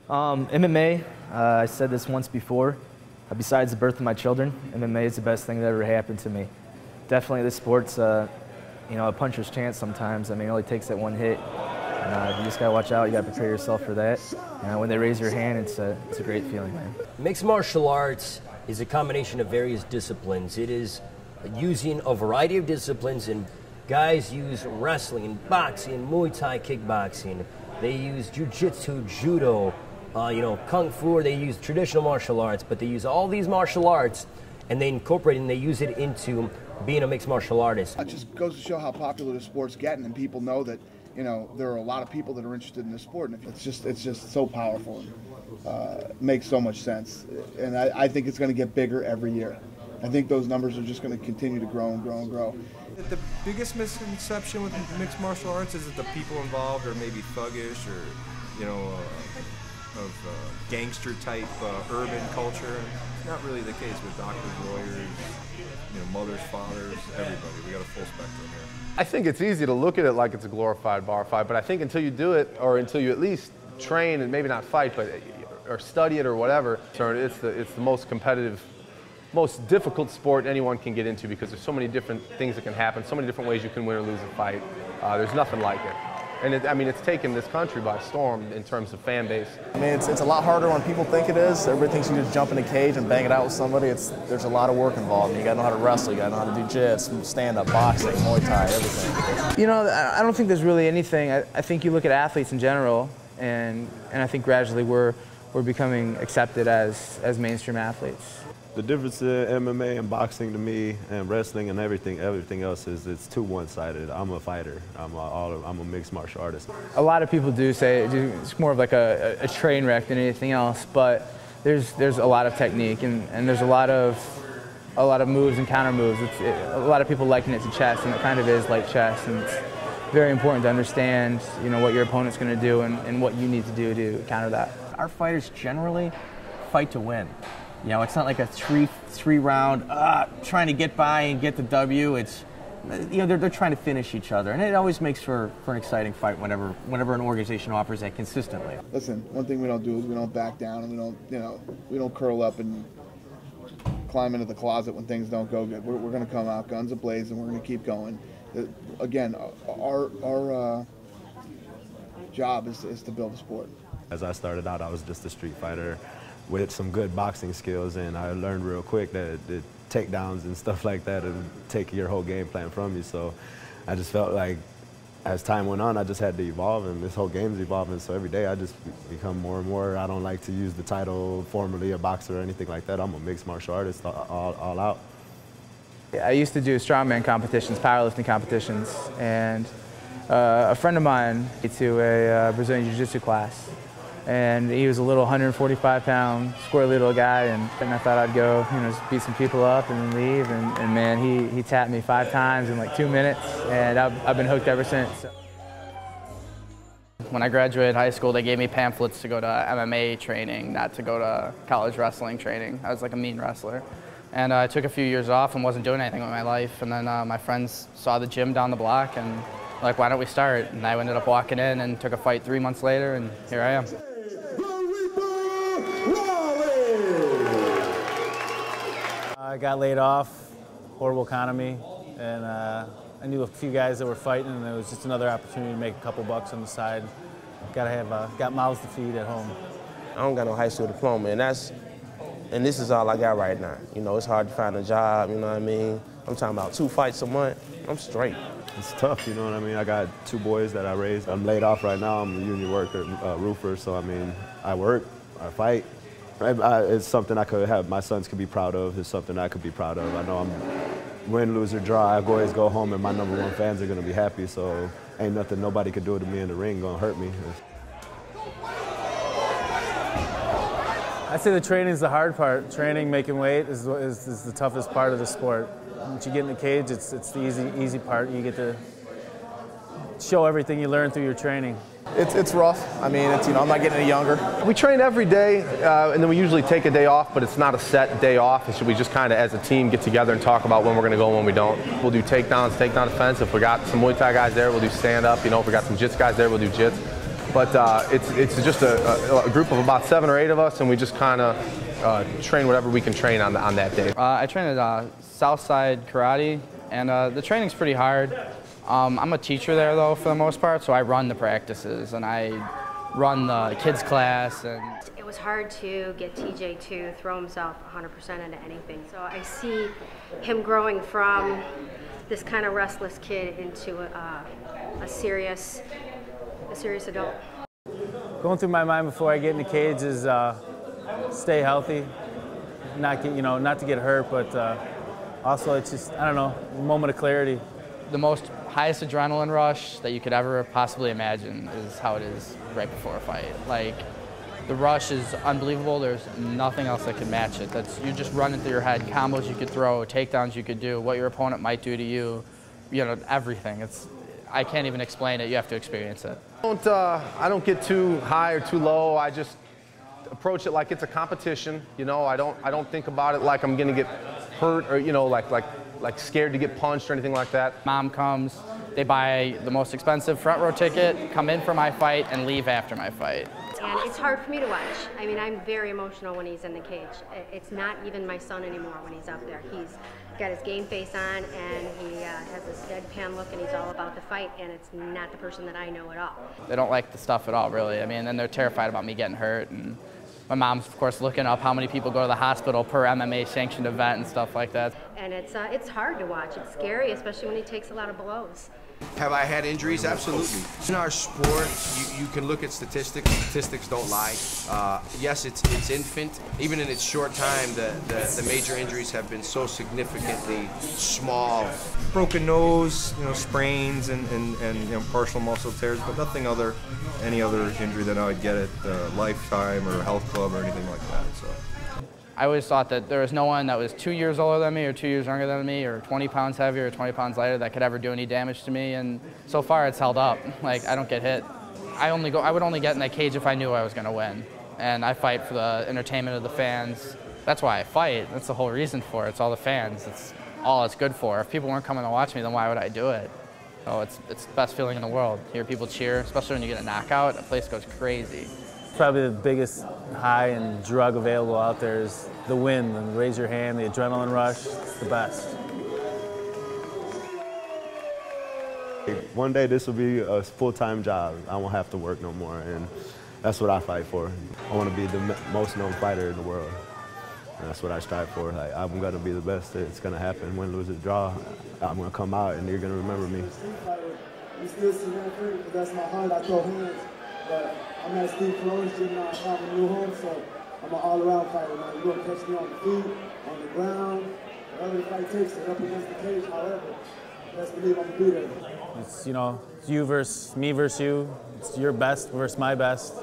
MMA, I said this once before, besides the birth of my children, MMA is the best thing that ever happened to me. Definitely this sport's, a puncher's chance sometimes. I mean, it only takes that one hit. You just gotta watch out, you gotta prepare yourself for that. When they raise your hand, it's a great feeling, man. Mixed martial arts is a combination of various disciplines. It is using a variety of disciplines, and guys use wrestling, boxing, Muay Thai, kickboxing. They use jiu-jitsu, judo, kung fu, or they use traditional martial arts, but they use all these martial arts and they incorporate and they use it into being a mixed martial artist. It just goes to show how popular the sport's getting, and people know that, there are a lot of people that are interested in this sport, and it's just so powerful and makes so much sense. And I think it's going to get bigger every year. I think those numbers are just going to continue to grow and grow and grow. The biggest misconception with mixed martial arts is that the people involved are maybe thuggish or, gangster type urban culture. It's not really the case with doctors, lawyers, mothers, fathers, everybody. We got a full spectrum here. I think it's easy to look at it like it's a glorified bar fight, but I think until you do it, or until you at least train and maybe not fight, but or study it or whatever, it's the most competitive, most difficult sport anyone can get into, because there's so many different things that can happen, so many different ways you can win or lose a fight. There's nothing like it. And it's taken this country by storm in terms of fan base. I mean, it's a lot harder when people think it is. Everybody thinks you just jump in a cage and bang it out with somebody. There's a lot of work involved. You gotta know how to wrestle, you gotta know how to do jiu-jitsu, stand-up, boxing, Muay Thai, everything. I don't think there's really anything. I think you look at athletes in general, and I think gradually we're becoming accepted as mainstream athletes. The difference in MMA and boxing to me, and wrestling and everything else, is it's too one-sided. I'm a fighter. I'm a mixed martial artist. A lot of people do say it's more of like a train wreck than anything else, but there's a lot of technique, and there's a lot of moves and counter moves. A lot of people liken it to chess, and it kind of is like chess, and it's very important to understand what your opponent's going to do and what you need to do to counter that. Our fighters generally fight to win. It's not like a three round trying to get by and get the W. It's they're trying to finish each other, and it always makes for an exciting fight whenever an organization offers that consistently. Listen, one thing we don't do is we don't back down, and we don't curl up and climb into the closet when things don't go good. We're going to come out guns ablaze, and we're going to keep going. Again, our job is to build a sport. As I started out, I was just a street fighter with some good boxing skills, and I learned real quick that the takedowns and stuff like that would take your whole game plan from you. So I just felt like as time went on, I just had to evolve, and this whole game's evolving. So every day I just become more and more. I don't like to use the title formally a boxer or anything like that. I'm a mixed martial artist all out. I used to do strongman competitions, powerlifting competitions, and a friend of mine went to a Brazilian Jiu-Jitsu class. And he was a little 145-pound, square little guy, and I thought I'd go, just beat some people up and then leave. And man, he tapped me 5 times in like 2 minutes, and I've been hooked ever since. When I graduated high school, they gave me pamphlets to go to MMA training, not to go to college wrestling training. I was like a mean wrestler. And I took a few years off and wasn't doing anything with my life. And then my friends saw the gym down the block and like, why don't we start? And I ended up walking in and took a fight 3 months later, and here I am. I got laid off, horrible economy, and I knew a few guys that were fighting, and it was just another opportunity to make a couple bucks on the side. Got mouths to feed at home. I don't got no high school diploma, and this is all I got right now. It's hard to find a job, you know what I mean? I'm talking about 2 fights a month, I'm straight. It's tough, you know what I mean? I got 2 boys that I raised. I'm laid off right now. I'm a union worker, roofer, so I mean, I work, I fight. It's something I could have, my sons could be proud of. It's something I could be proud of. I know I'm win, lose, or draw. I always go home and my #1 fans are gonna be happy, so ain't nothing nobody could do to me in the ring gonna hurt me. I'd say the training is the hard part. Training, making weight is the toughest part of the sport. Once you get in the cage, it's the easy part. You get to show everything you learn through your training. It's rough. I mean, I'm not getting any younger. We train every day, and then we usually take a day off, but it's not a set day off. We just kind of, as a team, get together and talk about when we're going to go and when we don't. We'll do takedowns, takedown defense. If we got some Muay Thai guys there, we'll do stand-up. If we got some Jits guys there, we'll do Jits. But it's just a group of about 7 or 8 of us, and we just kind of train whatever we can train on that day. I train at Southside Karate, and the training's pretty hard. I'm a teacher there, though, for the most part, so I run the practices, and I run the kids' class. And it was hard to get TJ to throw himself 100% into anything. So I see him growing from this kind of restless kid into a serious adult. Going through my mind before I get in the cage is stay healthy, not to get hurt, but also it's just, I don't know, a moment of clarity. The most highest adrenaline rush that you could ever possibly imagine is how it is right before a fight. Like, the rush is unbelievable. There's nothing else that can match it. You're just running through your head, combos you could throw, takedowns you could do, what your opponent might do to you, everything. I can't even explain it. You have to experience it. I don't get too high or too low. I just approach it like it's a competition. I don't think about it like I'm gonna get hurt or like scared to get punched or anything like that. Mom comes, they buy the most expensive front row ticket, come in for my fight, and leave after my fight. And it's hard for me to watch. I mean, I'm very emotional when he's in the cage. It's not even my son anymore when he's up there. He's got his game face on, and he has this deadpan look, and he's all about the fight, and it's not the person that I know at all. They don't like the stuff at all, really. I mean, and they're terrified about me getting hurt. And my mom's, of course, looking up how many people go to the hospital per MMA-sanctioned event and stuff like that. And it's hard to watch. It's scary, especially when he takes a lot of blows. Have I had injuries? Absolutely. In our sport, you can look at statistics. Statistics don't lie. Yes, it's infant. Even in its short time, the major injuries have been so significantly small. Broken nose, sprains and partial muscle tears, but nothing any other injury that I would get at Lifetime or Health Club or anything like that. So. I always thought that there was no one that was 2 years older than me or 2 years younger than me or 20 pounds heavier or 20 pounds lighter that could ever do any damage to me, and so far it's held up. Like, I don't get hit. I would only get in that cage if I knew I was going to win, and I fight for the entertainment of the fans. That's why I fight. That's the whole reason for it. It's all the fans. It's all it's good for. If people weren't coming to watch me, then why would I do it? So it's the best feeling in the world. Hear people cheer, especially when you get a knockout. The place goes crazy. Probably the biggest high and drug available out there is the win, and raise your hand, the adrenaline rush. It's the best. One day this will be a full-time job. I won't have to work no more, and that's what I fight for. I want to be the most known fighter in the world, and that's what I strive for. Like, I'm going to be the best. It's going to happen. Win, lose, or draw, I'm going to come out, and you're going to remember me. You still see that thing, because that's my heart. I throw hands, but I'm at Steve Flores Gym now. I'm in New Home, so I'm an all-around fighter. Now, you're going to catch me on the feet, on the ground, whatever the fight takes to up against the cage. However, best believe I'm going to be there. It's, it's you versus me versus you. It's your best versus my best.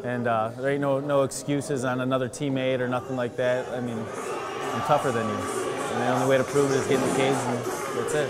And there ain't no excuses on another teammate or nothing like that. I mean, I'm tougher than you. And the only way to prove it is get in the cage, and that's it.